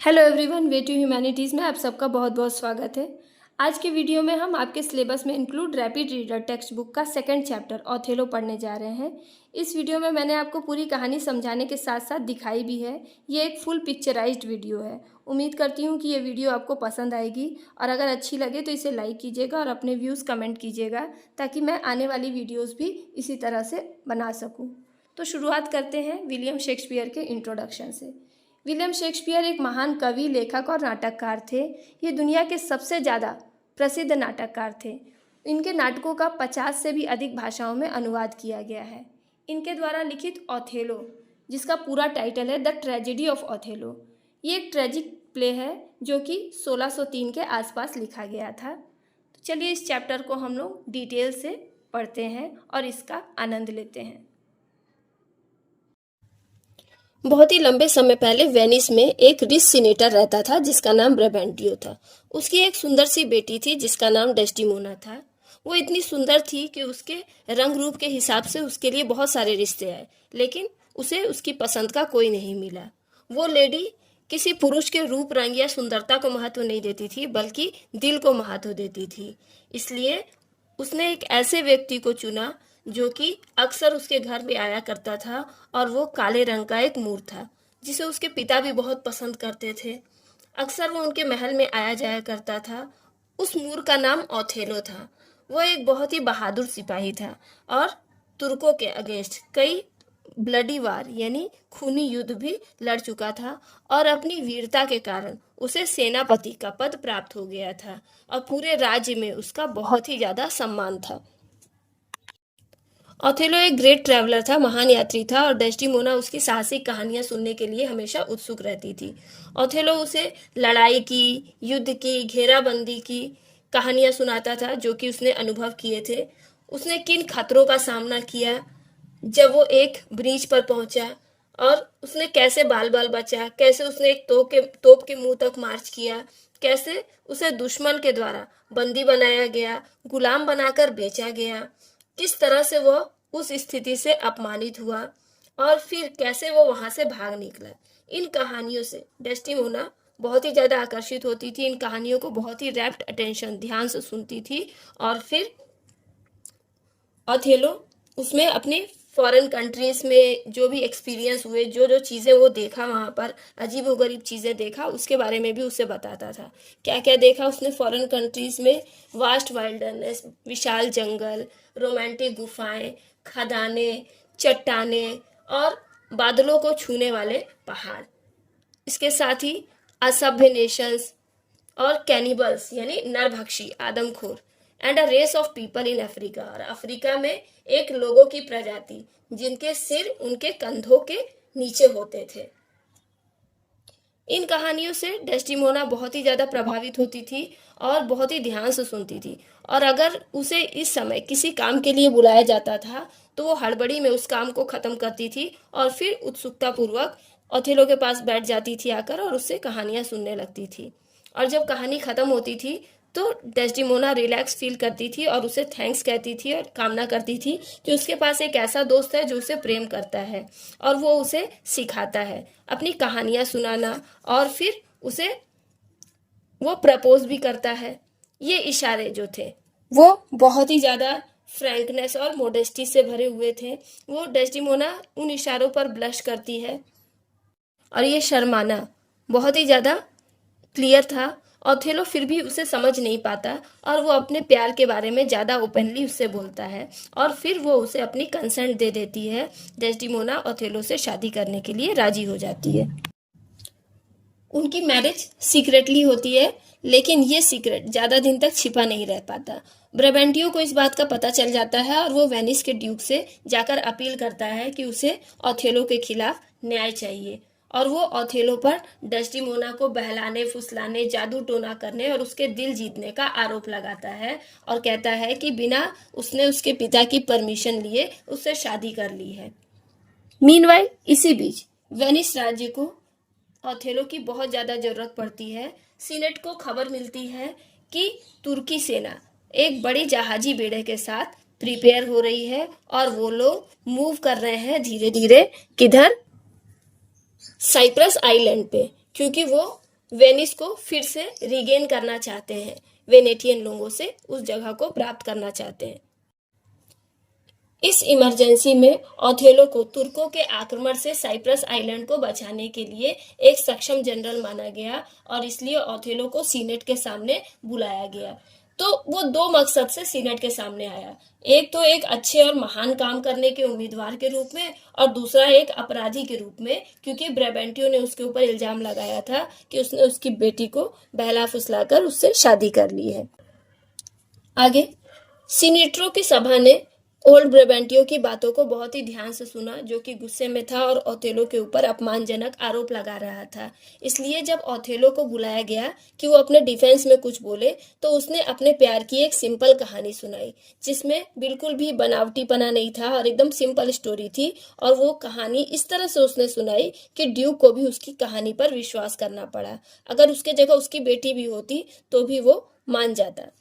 Hello everyone, way to humanities में आप सबका बहुत बहुत स्वागत है। आज के वीडियो में हम आपके सिलेबस में include rapid reader text book का सेकंड चैप्टर ओथेलो पढ़ने जा रहे हैं। इस वीडियो में मैंने आपको पूरी कहानी समझाने के साथ साथ दिखाई भी है। ये एक फुल पिक्चराइज्ड वीडियो है। उम्मीद करती हूँ कि ये वीडियो आपको पसंद आएगी और अगर अच्छी लगे तो इसे लाइक कीजिएगा और अपने व्यूज़ कमेंट कीजिएगा ताकि मैं आने वाली वीडियोज़ भी इसी तरह से बना सकूँ। तो शुरुआत करते हैं विलियम शेक्सपियर के इंट्रोडक्शन से। विलियम शेक्सपियर एक महान कवि, लेखक और नाटककार थे। ये दुनिया के सबसे ज़्यादा प्रसिद्ध नाटककार थे। इनके नाटकों का 50 से भी अधिक भाषाओं में अनुवाद किया गया है। इनके द्वारा लिखित ओथेलो, जिसका पूरा टाइटल है द ट्रेजेडी ऑफ ओथेलो, ये एक ट्रेजिक प्ले है जो कि 1603 के आसपास लिखा गया था। तो चलिए इस चैप्टर को हम लोग डिटेल से पढ़ते हैं और इसका आनंद लेते हैं। बहुत ही लंबे समय पहले वेनिस में एक रिच सीनेटर रहता था जिसका नाम ब्राबेंटियो था। उसकी एक सुंदर सी बेटी थी जिसका नाम डेस्टिमोना था। वो इतनी सुंदर थी कि उसके रंग रूप के हिसाब से उसके लिए बहुत सारे रिश्ते आए, लेकिन उसे उसकी पसंद का कोई नहीं मिला। वो लेडी किसी पुरुष के रूप, रंग या सुंदरता को महत्व नहीं देती थी, बल्कि दिल को महत्व देती थी। इसलिए उसने एक ऐसे व्यक्ति को चुना जो कि अक्सर उसके घर में आया करता था, और वो काले रंग का एक मूर था जिसे उसके पिता भी बहुत पसंद करते थे। अक्सर वो उनके महल में आया जाया करता था। उस मूर का नाम ओथेलो था। वो एक बहुत ही बहादुर सिपाही था और तुर्कों के अगेंस्ट कई ब्लडी वार यानी खूनी युद्ध भी लड़ चुका था, और अपनी वीरता के कारण उसे सेनापति का पद प्राप्त हो गया था और पूरे राज्य में उसका बहुत ही ज्यादा सम्मान था। ओथेलो एक ग्रेट ट्रैवलर था, महान यात्री था, और डेस्टिमोना उसकी साहसिक कहानियां सुनने के लिए हमेशा उत्सुक रहती थी। ओथेलो उसे लड़ाई की, युद्ध की, घेराबंदी की कहानियां सुनाता था जो कि उसने अनुभव किए थे। उसने किन खतरों का सामना किया जब वो एक ब्रिज पर पहुंचा, और उसने कैसे बाल बाल बचा, कैसे उसने एक तोप के मुंह तक मार्च किया, कैसे उसे दुश्मन के द्वारा बंदी बनाया गया, गुलाम बनाकर बेचा गया, किस तरह से वो उस स्थिति से अपमानित हुआ, और फिर कैसे वो वहां से भाग निकला। इन कहानियों से डेस्टिमोना बहुत ही ज्यादा आकर्षित होती थी। इन कहानियों को बहुत ही रैप्ट अटेंशन, ध्यान से सुनती थी, और फिर ओथेलो उसमें अपने फॉरेन कंट्रीज में जो भी एक्सपीरियंस हुए, जो जो चीज़ें वो देखा, वहाँ पर अजीबोगरीब चीज़ें देखा, उसके बारे में भी उसे बताता था। क्या क्या देखा उसने फॉरेन कंट्रीज में? वास्ट वाइल्डरनेस, विशाल जंगल, रोमांटिक गुफाएं, खदानें, चट्टानें और बादलों को छूने वाले पहाड़। इसके साथ ही असभ्य नेशंस और कैनिबल्स यानी नरभक्षी, आदमखोर, and a race of people in Africa, और अफ्रीका में एक लोगों की प्रजाति जिनके सिर उनके कंधों के नीचे होते थे। इन कहानियों से डेस्टिमोना बहुत ही ज्यादा प्रभावित होती थी और बहुत ही ध्यान से सुनती थी, और अगर उसे इस समय किसी काम के लिए बुलाया जाता था तो वो हड़बड़ी में उस काम को खत्म करती थी और फिर उत्सुकता पूर्वक ओथेलो के पास बैठ जाती थी आकर, और उससे कहानियां सुनने लगती थी। और जब कहानी खत्म होती थी तो डेस्टिमोना रिलैक्स फील करती थी और उसे थैंक्स कहती थी और कामना करती थी कि उसके पास एक ऐसा दोस्त है जो उसे प्रेम करता है और वो उसे सिखाता है अपनी कहानियां सुनाना, और फिर उसे वो प्रपोज भी करता है। ये इशारे जो थे वो बहुत ही ज़्यादा फ्रैंकनेस और मोडेस्टी से भरे हुए थे। वो डेस्टिमोना उन इशारों पर ब्लश करती है, और ये शर्माना बहुत ही ज़्यादा क्लियर था। ओथेलो फिर भी उसे समझ नहीं पाता और वो अपने प्यार के बारे में ज़्यादा ओपनली उससे बोलता है, और फिर वो उसे अपनी कंसेंट दे देती है। डेस्टिमोना ओथेलो से शादी करने के लिए राजी हो जाती है। उनकी मैरिज सीक्रेटली होती है, लेकिन ये सीक्रेट ज़्यादा दिन तक छिपा नहीं रह पाता। ब्राबेंटियो को इस बात का पता चल जाता है और वो वेनिस के ड्यूक से जाकर अपील करता है कि उसे ओथेलो के खिलाफ न्याय चाहिए, और वो ओथेलो पर डेस्टिमोना को बहलाने, फुसलाने, जादू टोना करने और उसके दिल जीतने का आरोप लगाता है, और कहता है कि बिना उसने उसके पिता की परमिशन लिए उससे शादी कर ली है। मीनवाइल इसी बीच वेनिस राज्य को ओथेलो की बहुत ज़्यादा ज़रूरत पड़ती है। सीनेट को खबर मिलती है कि तुर्की सेना एक बड़ी जहाजी बेड़े के साथ प्रिपेयर हो रही है, और वो लोग मूव कर रहे हैं धीरे धीरे, किधर? साइप्रस आइलैंड पे, क्योंकि वो वेनिस को फिर से रिगेन करना चाहते हैं, वेनेटियन लोगों से उस जगह को प्राप्त करना चाहते हैं। इस इमरजेंसी में ओथेलो को तुर्कों के आक्रमण से साइप्रस आइलैंड को बचाने के लिए एक सक्षम जनरल माना गया और इसलिए ओथेलो को सीनेट के सामने बुलाया गया। तो वो दो मकसद से सीनेट के सामने आया, एक तो एक अच्छे और महान काम करने के उम्मीदवार के रूप में और दूसरा एक अपराधी के रूप में, क्योंकि ब्रेबेंटियो ने उसके ऊपर इल्जाम लगाया था कि उसने उसकी बेटी को बहला फुसलाकर उससे शादी कर ली है। आगे सीनेटरों की सभा ने ओल्ड ब्रेबेंटियो की बातों को बहुत ही ध्यान से सुना, जो कि गुस्से में था और ओथेलो के ऊपर अपमानजनक आरोप लगा रहा था। इसलिए जब ओथेलो को बुलाया गया कि वो अपने डिफेंस में कुछ बोले, तो उसने अपने प्यार की एक सिंपल कहानी सुनाई, जिसमें बिल्कुल भी बनावटीपना नहीं था और एकदम सिंपल स्टोरी थी। और वो कहानी इस तरह से उसने सुनाई कि ड्यूक को भी उसकी कहानी पर विश्वास करना पड़ा। अगर उसके जगह उसकी बेटी भी होती तो भी वो मान जाता।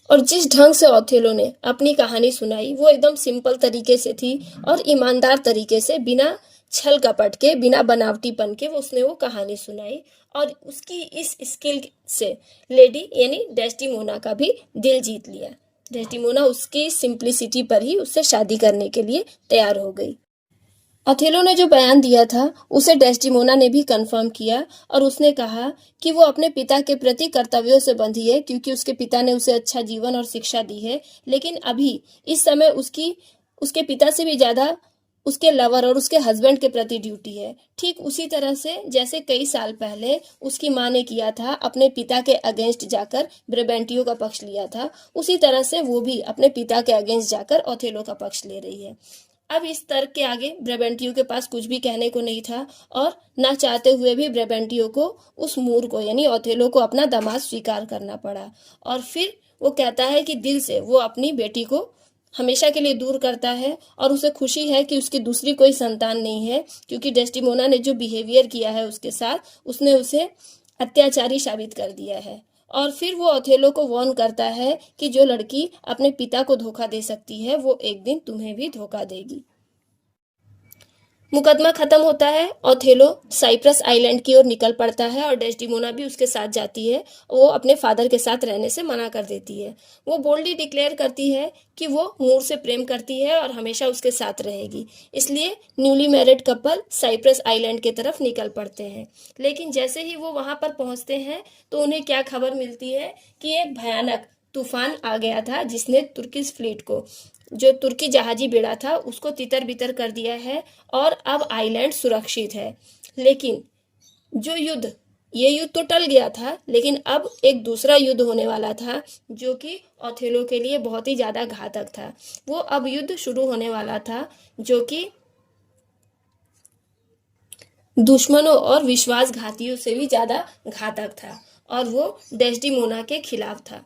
और जिस ढंग से ओथेलो ने अपनी कहानी सुनाई वो एकदम सिंपल तरीके से थी और ईमानदार तरीके से, बिना छल कपट के, बिना बनावटीपन के उसने वो कहानी सुनाई। और उसकी इस स्किल से लेडी यानी डेस्टिमोना का भी दिल जीत लिया। डेस्टिमोना उसकी सिंप्लिसिटी पर ही उससे शादी करने के लिए तैयार हो गई। ओथेलो ने जो बयान दिया था उसे डेस्टिमोना ने भी कंफर्म किया और उसने कहा कि वो अपने पिता के प्रति कर्तव्यों से बंधी है, क्योंकि उसके पिता ने उसे अच्छा जीवन और शिक्षा दी है। लेकिन अभी इस समय उसके पिता से भी ज्यादा उसके लवर और उसके हस्बैंड के प्रति ड्यूटी है। ठीक उसी तरह से जैसे कई साल पहले उसकी माँ ने किया था, अपने पिता के अगेंस्ट जाकर ब्रेबेंटियो का पक्ष लिया था, उसी तरह से वो भी अपने पिता के अगेंस्ट जाकर ओथेलो का पक्ष ले रही है। अब इस तर्क के आगे ब्रेबेंटियो के पास कुछ भी कहने को नहीं था और ना चाहते हुए भी ब्रेबेंटियो को उस मूर को यानी ओथेलो को अपना दामाद स्वीकार करना पड़ा। और फिर वो कहता है कि दिल से वो अपनी बेटी को हमेशा के लिए दूर करता है और उसे खुशी है कि उसकी दूसरी कोई संतान नहीं है, क्योंकि डेस्टिमोना ने जो बिहेवियर किया है उसके साथ उसने उसे अत्याचारी साबित कर दिया है। और फिर वो ओथेलो को वार्न करता है कि जो लड़की अपने पिता को धोखा दे सकती है वो एक दिन तुम्हें भी धोखा देगी। मुकदमा खत्म होता है, ओथेलो साइप्रस आइलैंड की ओर निकल पड़ता है और डेस्टिमोना भी उसके साथ जाती है। वो अपने फादर के साथ रहने से मना कर देती है। वो बोल्डली डिक्लेयर करती है कि वो मूर से प्रेम करती है और हमेशा उसके साथ रहेगी। इसलिए newly married couple Cyprus island की तरफ निकल पड़ते हैं। लेकिन जैसे ही वो वहां पर पहुंचते हैं तो उन्हें क्या खबर मिलती है कि एक भयानक तूफान आ गया था, जिसने तुर्किश फ्लीट को, जो तुर्की जहाजी बेड़ा था, उसको तितर बितर कर दिया है और अब आइलैंड सुरक्षित है। लेकिन जो ये युद्ध तो टल गया था, लेकिन अब एक दूसरा युद्ध होने वाला था जो कि ओथेलो के लिए बहुत ही ज्यादा घातक था। वो अब युद्ध शुरू होने वाला था जो कि दुश्मनों और विश्वासघातियों से भी ज्यादा घातक था और वो डेस्टिमोना के खिलाफ था।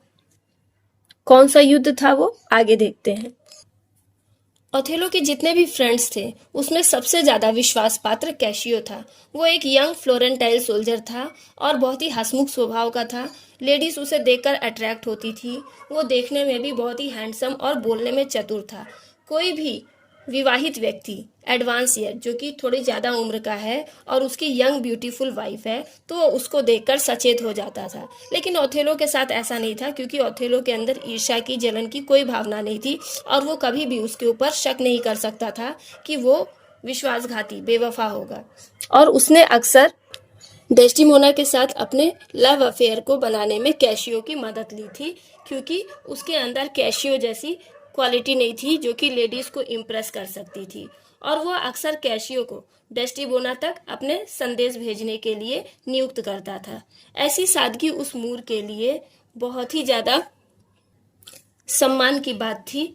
कौन सा युद्ध था वो आगे देखते हैं। ओथेलो के जितने भी फ्रेंड्स थे उसमें सबसे ज्यादा विश्वास पात्र कैशियो था। वो एक यंग फ्लोरेंटाइल सोल्जर था और बहुत ही हंसमुख स्वभाव का था। लेडीज उसे देखकर अट्रैक्ट होती थी। वो देखने में भी बहुत ही हैंडसम और बोलने में चतुर था। कोई भी विवाहित व्यक्ति एडवांस ईयर जो कि थोड़ी ज्यादा उम्र का है और उसकी यंग ब्यूटीफुल वाइफ है तो वो उसको देखकर सचेत हो जाता था। लेकिन ओथेलो के साथ ऐसा नहीं था, क्योंकि ओथेलो के अंदर ईर्ष्या की, जलन की कोई भावना नहीं थी और वो कभी भी उसके ऊपर शक नहीं कर सकता था कि वो विश्वासघाती बेवफा होगा। और उसने अक्सर डेस्टिमोना के साथ अपने लव अफेयर को बनाने में कैशियो की मदद ली थी, क्योंकि उसके अंदर कैशियो जैसी क्वालिटी नहीं थी जो कि लेडीज को इम्प्रेस कर सकती थी। और वो अक्सर कैशियो को डेस्टिमोना तक अपने संदेश भेजने के लिए नियुक्त करता था। ऐसी सादगी उस मूर के लिए बहुत ही ज्यादा सम्मान की बात थी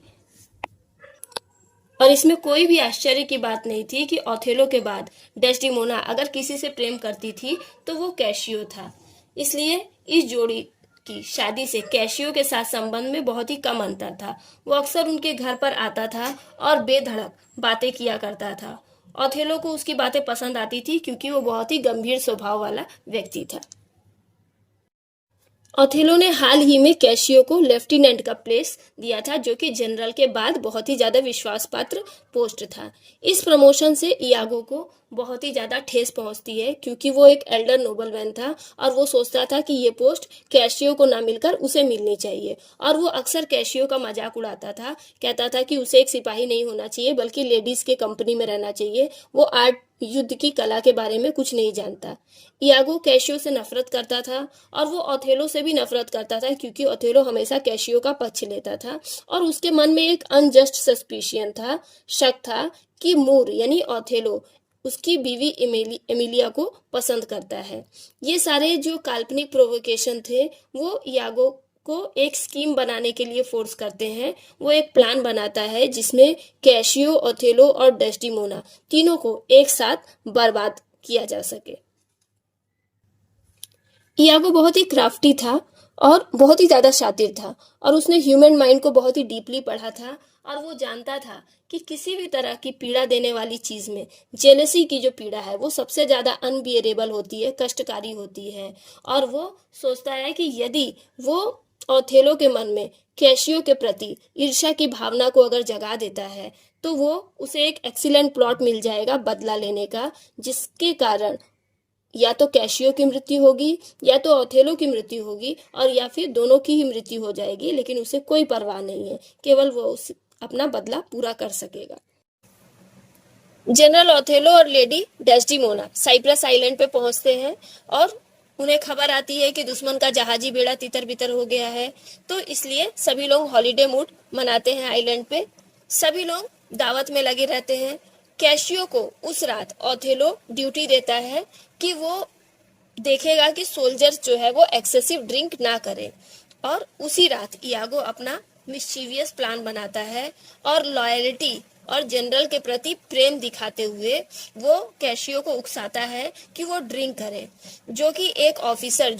और इसमें कोई भी आश्चर्य की बात नहीं थी कि ओथेलो के बाद डेस्टिमोना अगर किसी से प्रेम करती थी तो वो कैशियो था। इसलिए इस जोड़ी की शादी से कैशियो के साथ संबंध में बहुत ही कम अंतर था। वो अक्सर उनके घर पर आता था और बेधड़क बातें किया करता था। ओथेलो को उसकी बातें पसंद आती थी क्योंकि वो बहुत ही गंभीर स्वभाव वाला व्यक्ति था। ओथेलो ने हाल ही में कैशियो को लेफ्टिनेंट का प्लेस दिया था, जो कि जनरल के बाद बहुत ही ज्यादा विश्वास पात्र पोस्ट था। इस प्रमोशन से इयागो को बहुत ही ज्यादा ठेस पहुंचती है, क्योंकि वो एक एल्डर नोबलमैन था और वो सोचता था कि ये पोस्ट कैशियो को ना मिलकर उसे मिलनी चाहिए। और वो अक्सर कैशियो का मजाक उड़ाता था, कहता था कि उसे एक सिपाही नहीं होना चाहिए बल्कि लेडीज के कंपनी में रहना चाहिए, वो आर्ट युद्ध की कला के बारे में कुछ नहीं जानता। इयागो कैशियो से नफरत करता था और वो ओथेलो से भी नफरत करता था, क्योंकि ओथेलो हमेशा कैशियो का पक्ष लेता था और उसके मन में एक अनजस्ट सस्पिशियन था, शक था कि मूर यानी ओथेलो उसकी बीवी एमिलिया को पसंद करता है। ये सारे जो काल्पनिक प्रोवोकेशन थे वो इयागो को एक स्कीम बनाने के लिए फोर्स करते हैं। वो एक प्लान बनाता है जिसमें कैशियो, ओथेलो और डेस्टिमोना तीनों को एक साथ बर्बाद किया जा सके। इयागो बहुत ही क्राफ्टी था और बहुत ही ज्यादा शातिर था और उसने ह्यूमन माइंड को बहुत ही डीपली पढ़ा था और वो जानता था कि किसी भी तरह की पीड़ा देने वाली चीज में जेलसी की जो पीड़ा है वो सबसे ज्यादा अनबियरेबल होती है, कष्टकारी होती है। और वो सोचता है कि यदि वो ओथेलो के मन में कैशियो के प्रति ईर्ष्या की भावना को अगर जगा देता है तो वो उसे एक एक्सीलेंट प्लॉट मिल जाएगा बदला लेने का, जिसके कारण या तो कैशियो की मृत्यु होगी या तो ओथेलो की मृत्यु होगी और या फिर दोनों की ही मृत्यु हो जाएगी, लेकिन उसे कोई परवाह नहीं है, केवल वो अपना बदला पूरा कर सकेगा। जनरल ओथेलो और लेडी डेस्टिमोना साइप्रस आइलैंड पे पहुंचते हैं और उन्हें खबर आती है कि दुश्मन का जहाजी बेड़ा तितर बितर हो गया है, तो इसलिए सभी लोग हॉलीडे मूड मनाते हैं आइलैंड पे। सभी लोग दावत में लगे रहते हैं। कैशियो को उस रात ओथेलो ड्यूटी देता है कि वो देखेगा कि सोल्जर्स जो है वो एक्सेसिव ड्रिंक ना करे, और उसी रात इयागो अपना मिस्चीवियस प्लान बनाता है और लॉयल्टी और जनरल के प्रति प्रेम दिखाते हुए वो कैशियो को उकसाता है कि वो ड्रिंक करे, जो कि एक ऑफिसर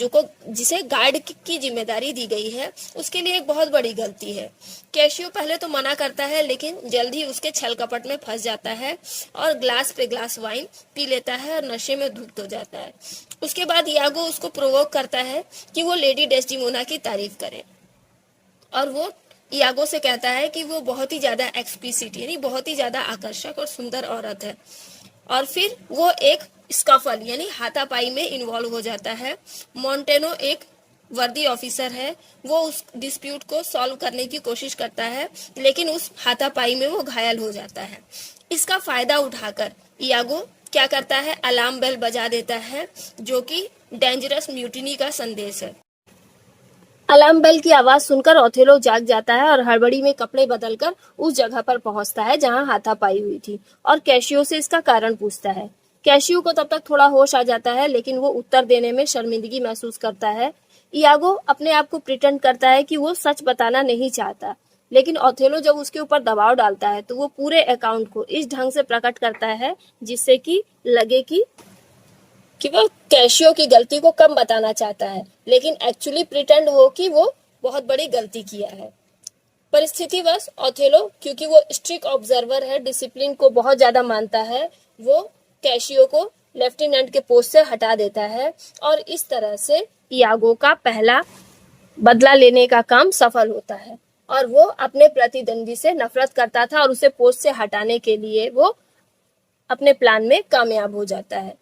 जिसे गार्ड की जिम्मेदारी दी गई है उसके लिए एक बहुत बड़ी गलती है। कैशियो पहले तो मना करता है, लेकिन जल्द ही उसके छल कपट में फंस जाता है और ग्लास पे ग्लास वाइन पी लेता है और नशे में धुत हो जाता है। उसके बाद यागो उसको प्रोवोक करता है कि वो लेडी डेस्टिमोना की तारीफ करे और वो यागो से कहता है कि वो बहुत ही ज्यादा एक्सप्लिसिट यानी बहुत ही ज्यादा आकर्षक और सुंदर औरत है। और फिर वो एक स्कफल यानी हाथापाई में इन्वॉल्व हो जाता है। मोंटेनो एक वर्दी ऑफिसर है, वो उस डिस्प्यूट को सॉल्व करने की कोशिश करता है, लेकिन उस हाथापाई में वो घायल हो जाता है। इसका फायदा उठाकर इयागो क्या करता है, अलार्म बेल बजा देता है, जो कि डेंजरस म्यूटिनी का संदेश है। अलार्म बेल की आवाज सुनकर ओथेलो जाग जाता है और हड़बड़ी में कपड़े बदलकर उस जगह पर पहुंचता है जहां हाथापाई हुई थी और कैशियो से इसका कारण पूछता है। कैशियो को तब तक थोड़ा होश आ जाता है, लेकिन वो उत्तर देने में शर्मिंदगी महसूस करता है। इयागो अपने आप को प्रिटेंड करता है कि वो सच बताना नहीं चाहता, लेकिन ओथेलो जब उसके ऊपर दबाव डालता है तो वो पूरे अकाउंट को इस ढंग से प्रकट करता है जिससे कि लगे कि वो कैशियो की गलती को कम बताना चाहता है, लेकिन एक्चुअली प्रिटेंड हो कि वो बहुत बड़ी गलती किया है। परिस्थितिवश ओथेलो, क्योंकि वो स्ट्रिक्ट ऑब्जर्वर है, डिसिप्लिन को बहुत ज्यादा मानता है, वो कैशियो को लेफ्टिनेंट के पोस्ट से हटा देता है और इस तरह से इयागो का पहला बदला लेने का काम सफल होता है और वो अपने प्रतिद्वंदी से नफरत करता था और उसे पोस्ट से हटाने के लिए वो अपने प्लान में कामयाब हो जाता है।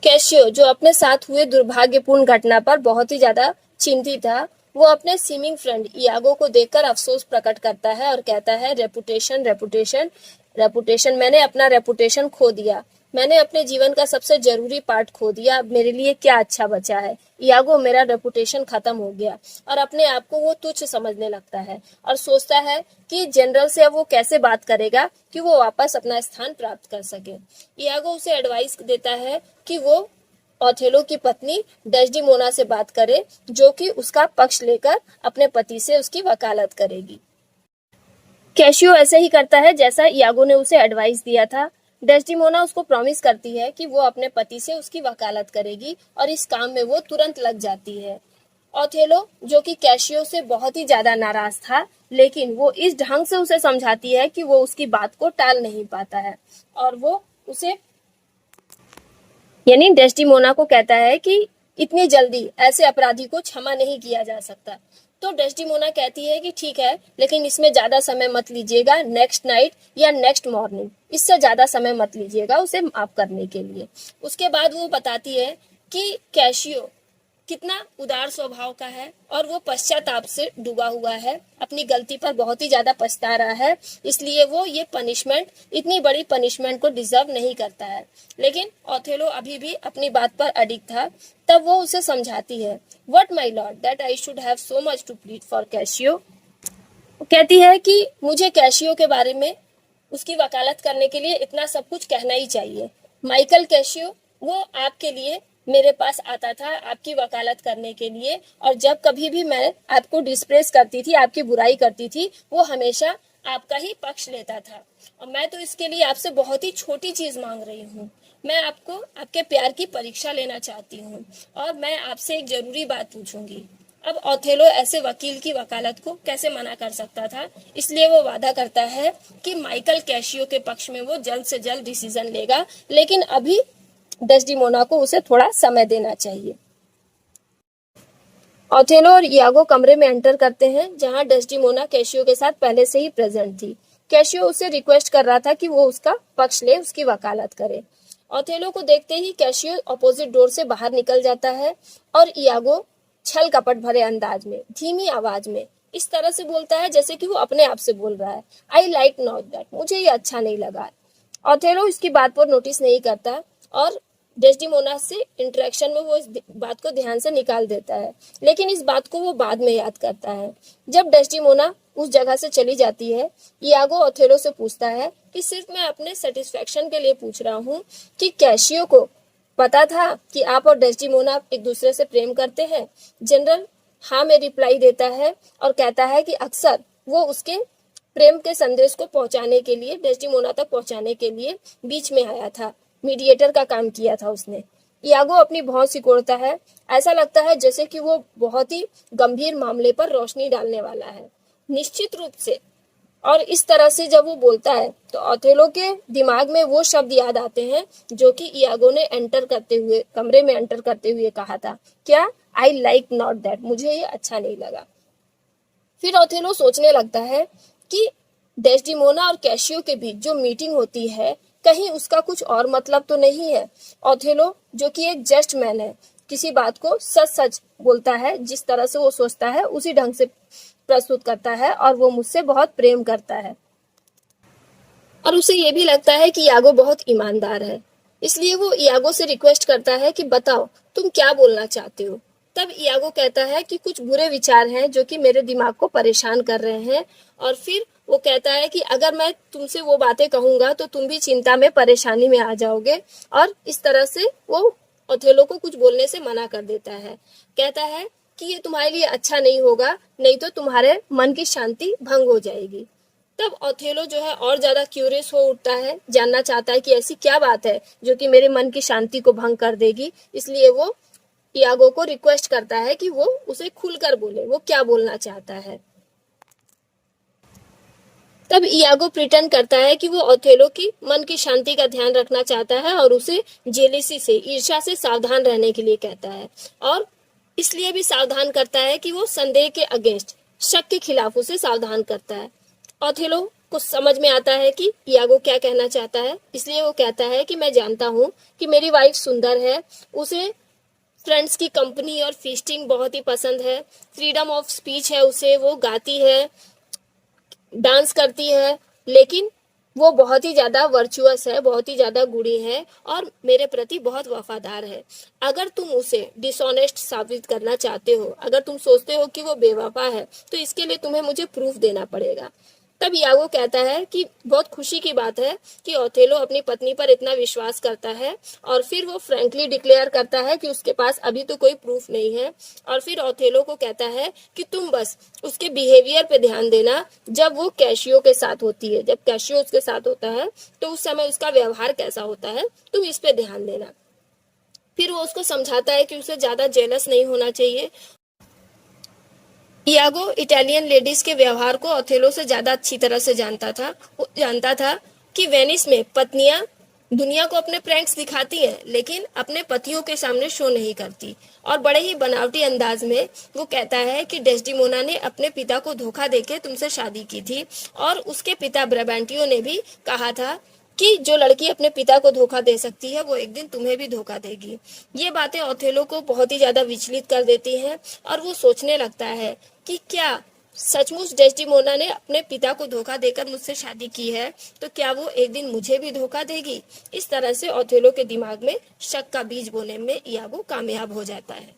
कैशियो, जो अपने साथ हुए दुर्भाग्यपूर्ण घटना पर बहुत ही ज्यादा चिंतित था, वो अपने सीमिंग फ्रेंड इयागो को देखकर अफसोस प्रकट करता है और कहता है, रेपुटेशन रेपुटेशन रेपुटेशन, मैंने अपना रेपुटेशन खो दिया, मैंने अपने जीवन का सबसे जरूरी पार्ट खो दिया, अब मेरे लिए क्या अच्छा बचा है। इयागो, मेरा रेपुटेशन खत्म हो गया। और अपने आप को वो तुच्छ समझने लगता है और सोचता है कि जनरल से अब वो कैसे बात करेगा कि वो वापस अपना स्थान प्राप्त कर सके। इयागो उसे एडवाइस देता है कि वो ओथेलो की पत्नी डेस्डिमोना से बात करे, जो कि उसका पक्ष लेकर अपने पति से उसकी वकालत करेगी। कैशियो ऐसे ही करता है जैसा इयागो ने उसे एडवाइस दिया था। डेस्टिमोना उसको प्रॉमिस करती है कि वो अपने पति से उसकी वकालत करेगी और इस काम में वो तुरंत लग जाती है। ओथेलो, जो कि कैशियो से बहुत ही ज्यादा नाराज था, लेकिन वो इस ढंग से उसे समझाती है कि वो उसकी बात को टाल नहीं पाता है और वो उसे यानी डेस्टिमोना को कहता है कि इतनी जल्दी ऐसे अपराधी को क्षमा नहीं किया जा सकता। तो डेस्टिमोना कहती है कि ठीक है, लेकिन इसमें ज्यादा समय मत लीजिएगा, नेक्स्ट नाइट या नेक्स्ट मॉर्निंग, इससे ज्यादा समय मत लीजिएगा उसे माफ करने के लिए। उसके बाद वो बताती है कि कैशियो कितना उदार स्वभाव का है और वो पश्चाताप से डूबा हुआ है, अपनी गलती पर बहुत ही ज्यादा पछता रहा है, इसलिए वो ये पनिशमेंट, इतनी बड़ी पनिशमेंट को डिजर्व नहीं करता है। लेकिन ओथेलो अभी भी अपनी बात पर अडिग था। तब वो उसे समझाती है, what my lord that I should have so much to plead for Cassio. कहती है कि मुझे कैशियो के बारे में उसकी वकालत करने के लिए इतना सब कुछ कहना ही चाहिए। माइकल कैशियो वो आपके लिए मेरे पास आता था आपकी वकालत करने के लिए, और जब कभी भी मैं आपको डिस्प्रेस करती थी, आपकी बुराई करती थी, वो हमेशा आपका ही पक्ष लेता था। और मैं तो इसके लिए आपसे बहुत ही छोटी चीज मांग रही हूँ। मैं आपको आपके प्यार की परीक्षा लेना चाहती हूँ और मैं आपसे एक जरूरी बात पूछूंगी। अब ओथेलो ऐसे वकील की वकालत को कैसे मना कर सकता था, इसलिए वो वादा करता है कि माइकल कैशियो के पक्ष में वो जल्द से जल्द डिसीजन लेगा, लेकिन अभी डेस्टिमोना को उसे थोड़ा समय देना चाहिए। ओथेलो और इयागो कमरे में एंटर करते हैं जहां डेस्टिमोना कैशियो के साथ पहले से ही प्रेजेंट थी। कैशियो उसे रिक्वेस्ट कर रहा था कि वो उसका पक्ष ले, उसकी वकालत करे। ओथेलो को देखते ही कैशियो अपोजिट डोर से बाहर निकल जाता है और इयागो छल कपट भरे अंदाज में, धीमी आवाज में इस तरह से बोलता है जैसे कि वो अपने आप से बोल रहा है, आई लाइक नॉट दैट, मुझे ये अच्छा नहीं लगा। ओथेलो इसकी बात पर नोटिस नहीं करता और डेस्टिमोना से इंटरेक्शन में वो इस बात को ध्यान से निकाल देता है, लेकिन इस बात को वो बाद में याद करता है। जब डेस्टिमोना उस जगह से चली जाती है, इयागो ओथेलो से पूछता है कि सिर्फ मैं अपने सेटिस्फेक्शन के लिए पूछ रहा हूँ कि कैशियो को पता था कि आप और डेस्टिमोना एक दूसरे से प्रेम करते हैं। जनरल हाँ में रिप्लाई देता है और कहता है कि अक्सर वो उसके प्रेम के संदेश को पहुंचाने के लिए, डेस्टिमोना तक पहुंचाने के लिए बीच में आया था, मीडिएटर का काम किया था उसने। इयागो अपनी भौं सिकोड़ता है, ऐसा लगता है जैसे कि वो बहुत ही गंभीर मामले पर रोशनी डालने वाला है। निश्चित रूप से। और इस तरह से जब वो बोलता है तो ओथेलो के दिमाग में वो शब्द याद आते हैं जो कि इयागो ने कमरे में एंटर करते हुए कहा था, क्या, आई लाइक नॉट दैट, मुझे ये अच्छा नहीं लगा। फिर ओथेलो सोचने लगता है कि डेस्टिमोना और कैशियो के बीच जो मीटिंग होती है, कहीं उसका कुछ और मतलब तो नहीं है। ओथेलो जो कि एक जस्ट मैन है, किसी बात को सच सच बोलता है, जिस तरह से वो सोचता है उसी ढंग से प्रस्तुत करता है, और वो मुझसे बहुत प्रेम करता है और उसे ये भी लगता है कि इयागो बहुत ईमानदार है। इसलिए वो इयागो से रिक्वेस्ट करता है कि बताओ तुम क्या बोलना चाहते हो। तब इयागो कहता है कि कुछ बुरे विचार हैं जो कि मेरे दिमाग को परेशान कर रहे हैं, और फिर वो कहता है कि अगर मैं तुमसे वो बातें कहूंगा तो तुम भी चिंता में, परेशानी में आ जाओगे, और इस तरह से वो ओथेलो को कुछ बोलने से मना कर देता है। कहता है कि ये तुम्हारे लिए अच्छा नहीं होगा, नहीं तो तुम्हारे मन की शांति भंग हो जाएगी। तब ओथेलो जो है और ज्यादा क्यूरियस हो उठता है, जानना चाहता है कि ऐसी क्या बात है जो कि मेरे मन की शांति को भंग कर देगी। इसलिए वो इयागो को रिक्वेस्ट करता है कि वो उसे खुलकर बोले, वो क्या बोलना चाहता है। तब इयागो प्रिटेंड करता है कि वो ओथेलो की मन की शांति का ध्यान रखना चाहता है और उसे जेलिसी से, ईर्ष्या से सावधान रहने के लिए कहता है, और इसलिए भी सावधान करता है कि वो संदेह के अगेंस्ट, शक के खिलाफ उसे सावधान करता है। ओथेलो को समझ में आता है कि इयागो क्या कहना चाहता है, इसलिए वो कहता है कि मैं जानता हूँ कि मेरी वाइफ सुंदर है, उसे फ्रेंड्स की कंपनी और फीस्टिंग बहुत ही पसंद है, फ्रीडम ऑफ स्पीच है उसे, वो गाती है, डांस करती है, लेकिन वो बहुत ही ज्यादा वर्चुअस है, बहुत ही ज्यादा गुणी है और मेरे प्रति बहुत वफादार है। अगर तुम उसे डिसऑनेस्ट साबित करना चाहते हो, अगर तुम सोचते हो कि वो बेवफा है, तो इसके लिए तुम्हें मुझे प्रूफ देना पड़ेगा। तब इयागो कहता है कि बहुत खुशी की बात है कि ओथेलो अपनी पत्नी पर इतना विश्वास करता है, और फिर वो फ्रैंकली डिक्लेयर करता है कि उसके पास अभी तो कोई प्रूफ नहीं है। और फिर ओथेलो को कहता है कि तुम बस उसके बिहेवियर पे ध्यान देना, जब वो कैशियो के साथ होती है, जब कैशियो उसके साथ होता है तो उस समय उसका व्यवहार कैसा होता है, तुम इस पे ध्यान देना। फिर वो उसको समझाता है कि उसे ज्यादा जेलस नहीं होना चाहिए। इयागो इटालियन लेडीज के व्यवहार को ओथेलो से ज्यादा अच्छी तरह से जानता था। वो जानता था कि वेनिस में पत्नियां दुनिया को अपने प्रैंक्स दिखाती हैं, लेकिन अपने पतियों के सामने शो नहीं करती। और बड़े ही बनावटी अंदाज में वो कहता है कि डेस्डिमोना ने अपने पिता को धोखा देके तुमसे शादी की थी, और उसके पिता ब्राबैंटियो ने भी कहा था कि जो लड़की अपने पिता को धोखा दे सकती है वो एक दिन तुम्हें भी धोखा देगी। ये बातें ओथेलो को बहुत ही ज्यादा विचलित कर देती हैं, और वो सोचने लगता है कि क्या सचमुच डेस्टिमोना ने अपने पिता को धोखा देकर मुझसे शादी की है, तो क्या वो एक दिन मुझे भी धोखा देगी। इस तरह से ओथेलो के दिमाग में शक का बीज बोने में इयागो कामयाब हो जाता है।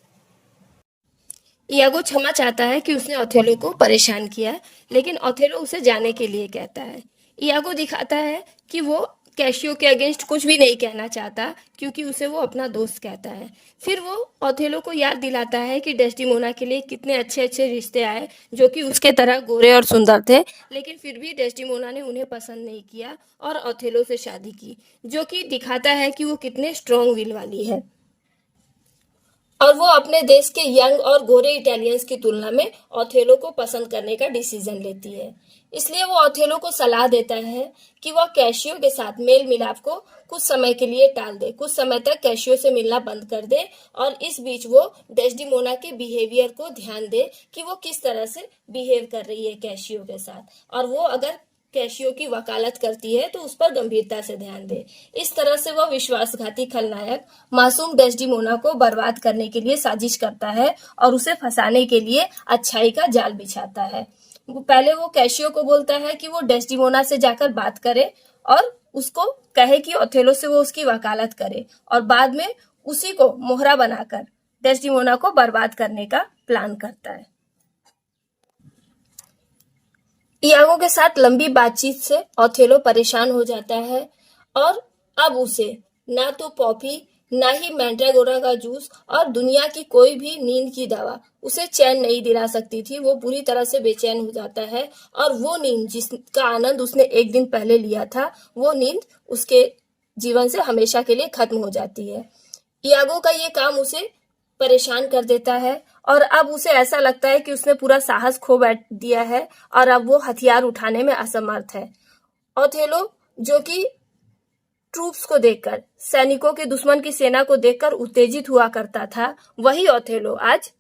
इयागो क्षमा चाहता है कि उसने ओथेलो को परेशान किया, लेकिन ओथेलो उसे जाने के लिए कहता है। इयागो दिखाता है कि वो कैशियो के अगेंस्ट कुछ भी नहीं कहना चाहता, क्योंकि उसे वो अपना दोस्त कहता है। फिर वो ओथेलो को याद दिलाता है कि डेस्टिमोना के लिए कितने अच्छे अच्छे रिश्ते आए, जो कि उसके तरह गोरे और सुंदर थे, लेकिन फिर भी डेस्टिमोना ने उन्हें पसंद नहीं किया और ओथेलो से शादी की, जो कि दिखाता है कि वो कितने स्ट्रॉन्ग विल वाली है। और वो अपने देश के यंग और गोरे इटालियंस की तुलना में ओथेलो को पसंद करने का डिसीजन लेती है। इसलिए वो ओथेलो को सलाह देता है कि वह कैशियो के साथ मेल मिलाप को कुछ समय के लिए टाल दे, कुछ समय तक कैशियो से मिलना बंद कर दे, और इस बीच वो डेस्डिमोना के बिहेवियर को ध्यान दे कि वो किस तरह से बिहेव कर रही है कैशियो के साथ, और वो अगर कैशियो की वकालत करती है तो उस पर गंभीरता से ध्यान दे। इस तरह से वह विश्वासघाती खलनायक मासूम डेस्डिमोना को बर्बाद करने के लिए साजिश करता है और उसे फंसाने के लिए अच्छाई का जाल बिछाता है। पहले वो कैशियो को बोलता है कि वो डेस्डिमोना से जाकर बात करे और उसको कहे कि ओथेलो से वो उसकी वकालत करे, और बाद में उसी को मोहरा बनाकर डेस्डिमोना को बर्बाद करने का प्लान करता है। इयागो के साथ लंबी बातचीत से ओथेलो परेशान हो जाता है, और अब उसे ना तो पॉपी, ना ही मैंड्रागोरा का जूस और दुनिया की कोई भी नींद की दवा उसे चैन नहीं दिला सकती थी। वो पूरी तरह से बेचैन हो जाता है, और वो नींद जिसका आनंद उसने एक दिन पहले लिया था, वो नींद उसके जीवन से हमेशा के लिए खत्म हो जाती है। इयागो का ये काम उसे परेशान कर देता है, और अब उसे ऐसा लगता है कि उसने पूरा साहस खो बैठ दिया है, और अब वो हथियार उठाने में असमर्थ है। ओथेलो, जो कि ट्रूप्स को देखकर, सैनिकों के दुश्मन की सेना को देखकर उत्तेजित हुआ करता था, वही ओथेलो आज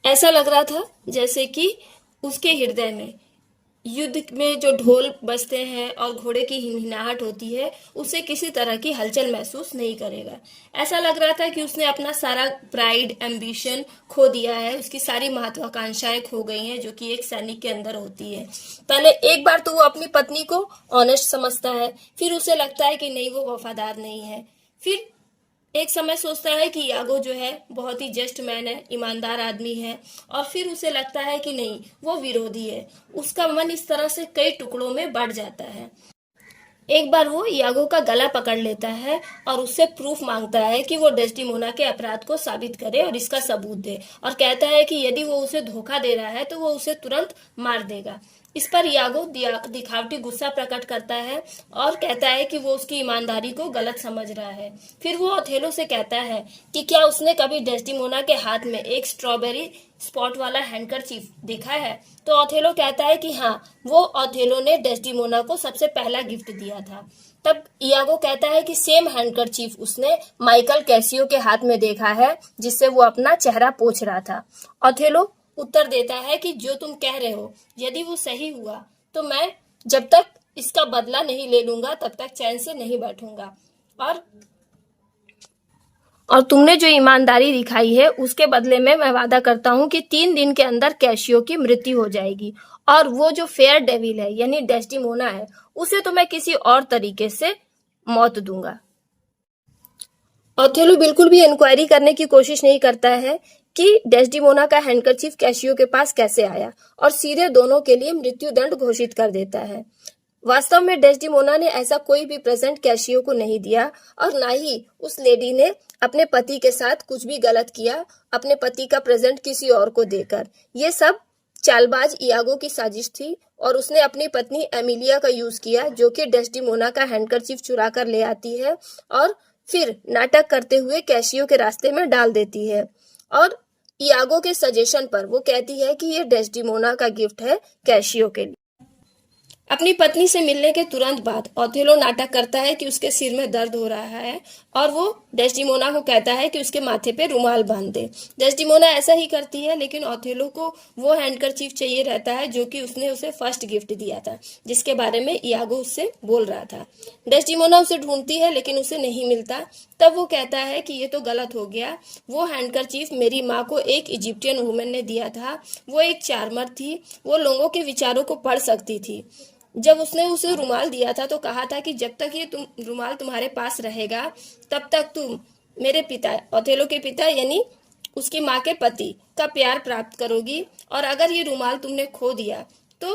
ऐसा लग रहा था जैसे कि उसके हृदय में युद्ध में जो ढोल बजते हैं और घोड़े की हिनहिनाहट होती है, उसे किसी तरह की हलचल महसूस नहीं करेगा। ऐसा लग रहा था कि उसने अपना सारा प्राइड, एम्बिशन खो दिया है, उसकी सारी महत्वाकांक्षाएं खो गई हैं, जो कि एक सैनिक के अंदर होती है। पहले एक बार तो वो अपनी पत्नी को ऑनेस्ट समझता है, फिर उसे लगता है कि नहीं, वो वफादार नहीं है। फिर एक समय सोचता है कि यागो जो है बहुत ही जस्ट मैन है, ईमानदार आदमी है, और फिर उसे लगता है कि नहीं, वो विरोधी है। उसका मन इस तरह से कई टुकड़ों में बढ़ जाता है। एक बार वो यागो का गला पकड़ लेता है और उससे प्रूफ मांगता है कि वो डेस्टिमोना के अपराध को साबित करे और इसका सबूत दे, और कहता है कि यदि वो उसे धोखा दे रहा है तो वो उसे तुरंत मार देगा। इस पर यागो दिखावटी गुस्सा प्रकट करता है और कहता है कि वो उसकी ईमानदारी को गलत समझ रहा है। फिर वो ओथेलो से कहता है कि क्या उसने कभी डेस्टिमोना के हाथ में एक स्ट्रॉबेरी स्पॉट वाला हैंडकरचीफ देखा है। तो ओथेलो कहता है कि हाँ, वो ओथेलो ने डेस्टिमोना को सबसे पहला गिफ्ट दिया था। तब इयागो कहता है कि सेम हैंडकरचीफ उसने माइकल कैसियो के हाथ में देखा है, जिससे वो अपना चेहरा पोंछ रहा था। ओथेलो उत्तर देता है कि जो तुम कह रहे हो, यदि वो सही हुआ तो मैं जब तक इसका बदला नहीं ले लूंगा तब तक चैन से नहीं बैठूंगा, और तुमने जो ईमानदारी दिखाई है उसके बदले में मैं वादा करता हूं कि 3 दिन के अंदर कैशियो की मृत्यु हो जाएगी, और वो जो फेयर डेविल है यानी डेस्टिमोना है, उसे तो मैं किसी और तरीके से मौत दूंगा। ओथेलो बिल्कुल भी इंक्वायरी करने की कोशिश नहीं करता है कि डेस्टिमोना का हैंडकरचीफ कैशियो के पास कैसे आया, और सीधे दोनों के लिए मृत्यु दंड घोषित कर देता है। वास्तव में डेस्टिमोना ने ऐसा कोई भी प्रेजेंट कैशियो को नहीं दिया, और ना ही उस लेडी ने अपने पति के साथ कुछ भी गलत किया अपने पति का प्रेजेंट किसी और को देकर। ये सब चालबाज इयागो की साजिश थी, और उसने अपनी पत्नी एमिलिया का यूज किया, जो कि डेस्टिमोना का हैंडकरचीफ चुरा कर ले आती है और फिर नाटक करते हुए कैशियो के रास्ते में डाल देती है। और इयागो के सजेशन पर वो कहती है कि ये डेस्टिमोना का गिफ्ट है कैशियो के लिए। अपनी पत्नी से मिलने के तुरंत बाद ओथेलो नाटक करता है कि उसके सिर में दर्द हो रहा है और वो डेस्टिमोना को कहता है कि उसके माथे पे रुमाल बांध दे। डेस्टिमोना ऐसा ही करती है, लेकिन ओथेलो को वो हैंडकरचीफ चाहिए रहता है जो कि उसने उसे फर्स्ट गिफ्ट दिया था, जिसके बारे में इयागो उससे बोल रहा था। डेस्टिमोना उसे ढूंढती है लेकिन उसे नहीं मिलता। तब वो कहता है कि ये तो गलत हो गया, वो हैंडकरचीफ मेरी माँ को एक इजिप्टियन वुमेन ने दिया था, वो एक चार्मर थी, वो लोगों के विचारों को पढ़ सकती थी। जब उसने उसे रुमाल दिया था तो कहा था कि जब तक ये रुमाल तुम्हारे पास रहेगा तब तक तुम मेरे पिता, ओथेलो के पिता यानी उसकी माँ के पति का प्यार प्राप्त करोगी, और अगर ये रुमाल तुमने खो दिया तो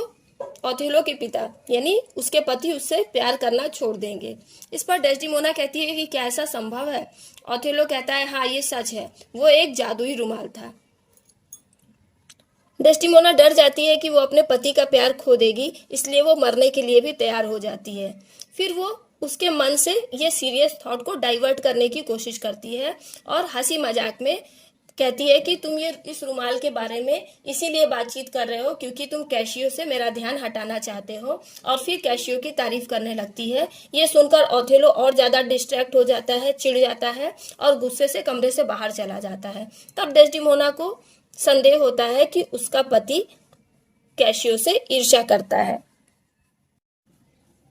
ओथेलो के पिता यानी उसके पति उससे प्यार करना छोड़ देंगे। इस पर डेस्टिमोना कहती है कि क्या ऐसा संभव है? ओथेलो कहता है हाँ ये सच है, वो एक जादुई रुमाल था। डेस्टिमोना डर जाती है कि वो अपने पति का प्यार खो देगी, इसलिए वो मरने के लिए भी तैयार हो जाती है। फिर वो उसके मन से ये सीरियस थॉट को डाइवर्ट करने की कोशिश करती है और हंसी मजाक में कहती है कि तुम ये इस रुमाल के बारे में इसीलिए बातचीत कर रहे हो क्योंकि तुम कैशियो से मेरा ध्यान हटाना चाहते हो, और फिर कैशियो की तारीफ करने लगती है। ये सुनकर ओथेलो और ज्यादा डिस्ट्रैक्ट हो जाता है, चिढ़ जाता है और गुस्से से कमरे से बाहर चला जाता है। तब डेस्टिमोना को संदेह होता है कि उसका पति कैशियो से ईर्ष्या करता है।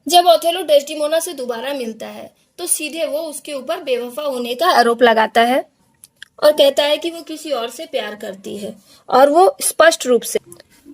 जब ओथेलो डेस्टिमोना से दोबारा मिलता है तो सीधे वो उसके ऊपर बेवफा होने का आरोप लगाता है और कहता है कि वो किसी और से प्यार करती है, और वो स्पष्ट रूप से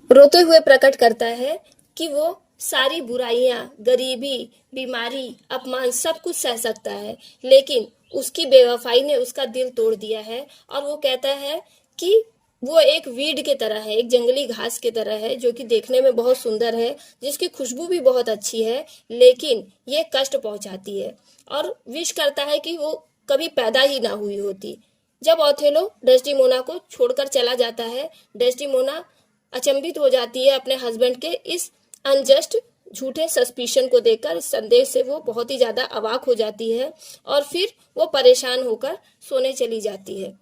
रोते हुए प्रकट करता है कि वो सारी बुराइयां, गरीबी, बीमारी, अपमान सब कुछ सह सकता है, लेकिन उसकी बेवफाई ने उसका दिल तोड़ दिया है। और वो कहता है कि वो एक वीड के तरह है, एक जंगली घास के तरह है जो कि देखने में बहुत सुंदर है, जिसकी खुशबू भी बहुत अच्छी है, लेकिन ये कष्ट पहुंचाती है, और विश करता है कि वो कभी पैदा ही ना हुई होती। जब ओथेलो डेस्टिमोना को छोड़कर चला जाता है, डेस्टिमोना अचंभित हो जाती है अपने हस्बैंड के इस अनजस्ट झूठे सस्पिशन को देखकर। इस संदेश से वो बहुत ही ज्यादा अवाक हो जाती है और फिर वो परेशान होकर सोने चली जाती है।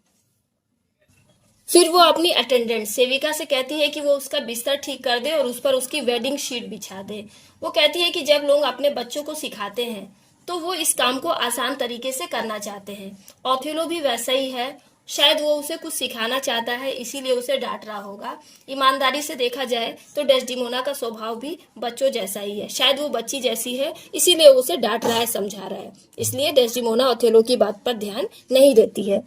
फिर वो अपनी अटेंडेंट सेविका से कहती है कि वो उसका बिस्तर ठीक कर दे और उस पर उसकी वेडिंग शीट बिछा दे। वो कहती है कि जब लोग अपने बच्चों को सिखाते हैं तो वो इस काम को आसान तरीके से करना चाहते हैं। ओथेलो भी वैसा ही है, शायद वो उसे कुछ सिखाना चाहता है इसीलिए उसे डांट रहा होगा। ईमानदारी से देखा जाए तो डेस्टिमोना का स्वभाव भी बच्चों जैसा ही है, शायद वो बच्ची जैसी है इसीलिए उसे डांट रहा है, समझा रहा है। इसलिए डेस्टिमोना ओथेलो की बात पर ध्यान नहीं देती है।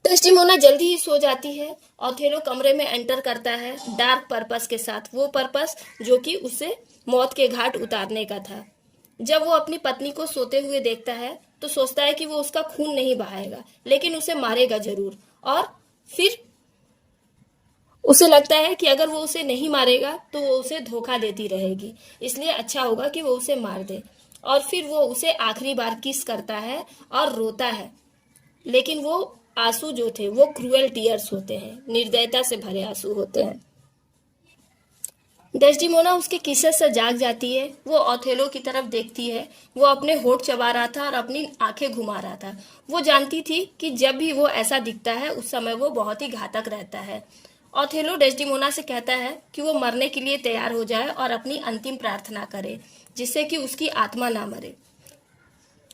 डेस्टिमोना जल्दी ही सो जाती है। ओथेलो कमरे में एंटर करता है डार्क पर्पस के साथ, वो पर्पस जो कि उसे मौत के घाट उतारने का था। जब वो अपनी पत्नी को सोते हुए देखता है तो सोचता है कि वो उसका खून नहीं बहाएगा, लेकिन उसे मारेगा जरूर। और फिर उसे लगता है कि अगर वो उसे नहीं मारेगा तो वो उसे धोखा देती रहेगी, इसलिए अच्छा होगा कि वो उसे मार दे। और फिर वो उसे आखिरी बार किस करता है और रोता है, लेकिन वो आंसू जो थे वो क्रूएल टीयर्स होते हैं, निर्दयता से भरे आंसू होते हैं। डेस्टिमोना उसके किस्से से जाग जाती है। वो ओथेलो की तरफ देखती है, वो अपने होठ चबा रहा था और अपनी आंखें घुमा रहा था। वो जानती थी कि जब भी वो ऐसा दिखता है उस समय वो बहुत ही घातक रहता है। ओथेलो डेस्टिमोना से कहता है कि वो मरने के लिए तैयार हो जाए और अपनी अंतिम प्रार्थना करे, जिससे कि उसकी आत्मा ना मरे।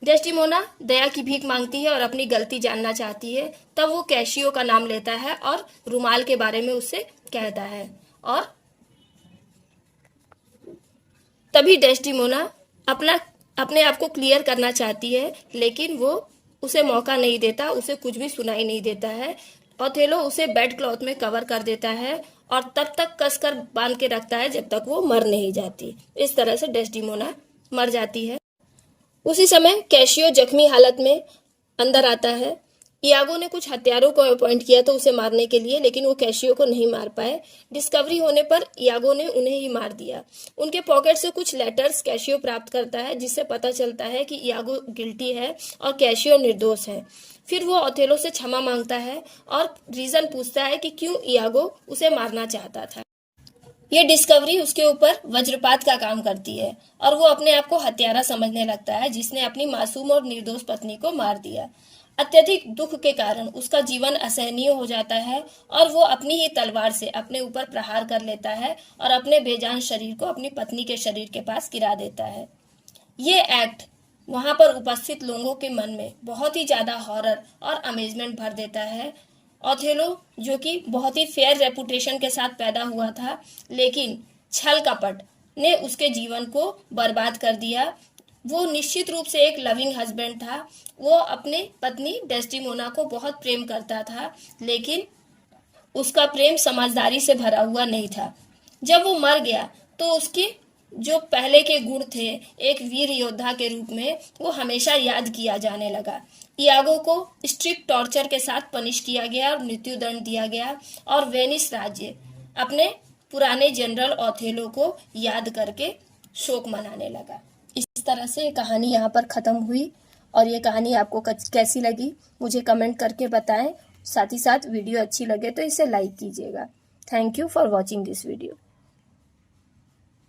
डेस्टिमोना दया की भीख मांगती है और अपनी गलती जानना चाहती है। तब वो कैशियो का नाम लेता है और रुमाल के बारे में उससे कहता है, और तभी डेस्टिमोना अपने आप को क्लियर करना चाहती है, लेकिन वो उसे मौका नहीं देता, उसे कुछ भी सुनाई नहीं देता है। ओथेलो उसे बेड क्लॉथ में कवर कर देता है और तब तक कसकर बांध के रखता है जब तक वो मर नहीं जाती। इस तरह से डेस्टिमोना मर जाती है। उसी समय कैशियो जख्मी हालत में अंदर आता है। इयागो ने कुछ हत्यारों को अपॉइंट किया था उसे मारने के लिए, लेकिन वो कैशियो को नहीं मार पाए। डिस्कवरी होने पर इयागो ने उन्हें ही मार दिया। उनके पॉकेट से कुछ लेटर्स कैशियो प्राप्त करता है, जिससे पता चलता है कि इयागो गिल्टी है और कैशियो निर्दोष है। फिर वो ओथेलो से क्षमा मांगता है और रीजन पूछता है कि क्यों इयागो उसे मारना चाहता था। ये डिस्कवरी उसके ऊपर वज्रपात का काम करती है और वो अपने आप को हत्यारा समझने लगता है जिसने अपनी मासूम और निर्दोष पत्नी को मार दिया। अत्यधिक दुख के कारण उसका जीवन असहनीय हो जाता है और वो अपनी ही तलवार से अपने ऊपर प्रहार कर लेता है और अपने बेजान शरीर को अपनी पत्नी के शरीर के पास गिरा देता है। ये एक्ट वहां पर उपस्थित लोगों के मन में बहुत ही ज़्यादा हॉरर और अमेजमेंट भर देता है। ओथेलो जो कि बहुत ही फेयर रेपुटेशन के साथ पैदा हुआ था, लेकिन छल कपट ने उसके जीवन को बर्बाद कर दिया। वो निश्चित रूप से एक लविंग हस्बैंड था। वो अपने पत्नी डेस्टिमोना को बहुत प्रेम करता था, लेकिन उसका प्रेम समझदारी से भरा हुआ नहीं था। जब वो मर गया तो उसके जो पहले के गुण थे, एक वीर योद्धा के रूप में वो हमेशा याद किया जाने लगा। इयागो को स्ट्रिक्ट टॉर्चर के साथ पनिश किया गया और मृत्युदंड दिया गया और वेनिस राज्य अपने पुराने जनरल ओथेलो को याद करके शोक मनाने लगा। इस तरह से ये कहानी यहाँ पर ख़त्म हुई। और ये कहानी आपको कैसी लगी मुझे कमेंट करके बताएं। साथ ही साथ वीडियो अच्छी लगे तो इसे लाइक कीजिएगा। Thank you for watching this video.